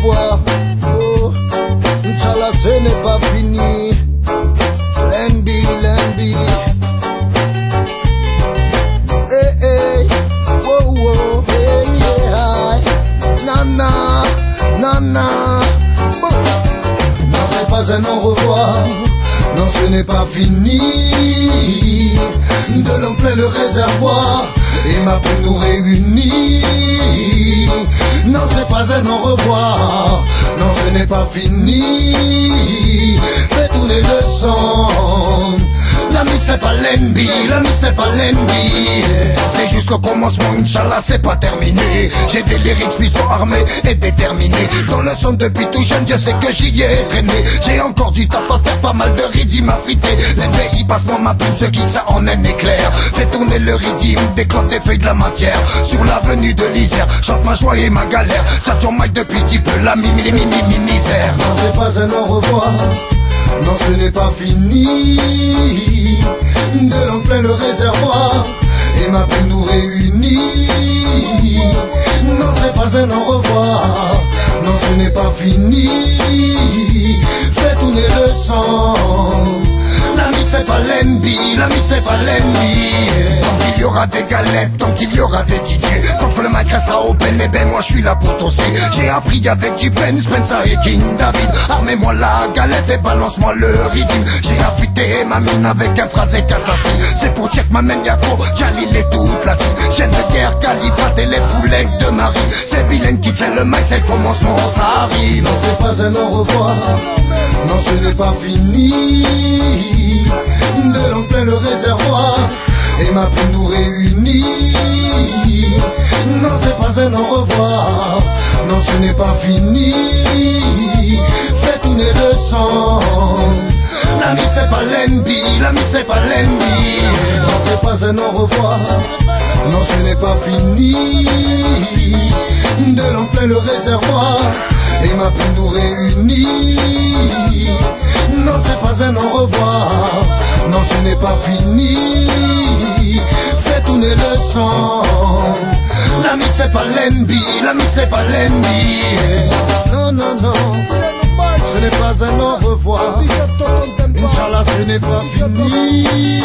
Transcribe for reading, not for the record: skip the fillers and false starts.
revoir. Oh, Inch'Allah, ce n'est pas fini. Lenbi, Lenbi. Hey, hey, oh, oh, hey, yeah. Nana, nana. Oh. Non, c'est pas un au revoir. Non, ce n'est pas fini. De l'homme plein le réservoir et ma peine nous réunit. Non, c'est pas un au revoir. Non, ce n'est pas fini. Fais tourner le son. La mix c'est pas l'envie, la mix c'est pas l'envie. C'est juste le commencement, Inch'Allah c'est pas terminé. J'ai des lyrics qui sont armés et déterminés. Dans le son depuis tout jeune, je sais que j'y ai traîné. J'ai encore du taf à faire, pas mal de rythme à friter. L'NBI passe dans ma plume, ce kick ça en un éclair. Fais tourner le rythme, déclate des feuilles de la matière. Sur l'avenue de l'Isère, chante ma joie et ma galère. Chat sur mic depuis petit peu, la misère. Non c'est pas un au revoir. Non, ce n'est pas fini. De l'eau plein le réservoir et ma peine nous réunit. Non, c'est pas un au revoir. Non, ce n'est pas fini. Fais tourner le sang. La mix c'est pas l'envie, la mix c'est pas l'envie. Tant qu'il y aura des galettes, tant qu'il y aura des DJ, tant que le mic restera open, eh ben moi je suis là pour toaster. J'ai appris avec J-Ben, Spencer et King David. Armez-moi la galette et balance-moi le rythme. J'ai affûté ma mine avec un phrasé qu'assassin. C'est pour check ma main Yako, Jalil et toute la team. Chaîne de guerre, Califat et les foulets de Marie. C'est Vilaine qui tient le mic, c'est le commencement, ça arrive. Non c'est pas un au revoir. Non ce n'est pas fini. De l'eau plein le réservoir et ma peine nous réunit. Non c'est pas un au revoir. Non ce n'est pas fini. Fais tourner le sang. La mix c'est pas l'envie, la mix c'est pas l'envie. Non c'est pas un au revoir. Non ce n'est pas fini. De l'eau plein le réservoir et ma peine nous réunit. Non c'est pas un au revoir. Non ce n'est pas fini. Fais tourner le sang. La mix c'est pas l'envie, la mix c'est pas l'envie. Non non non, ce n'est pas un au revoir. Inch'Allah ce n'est pas fini.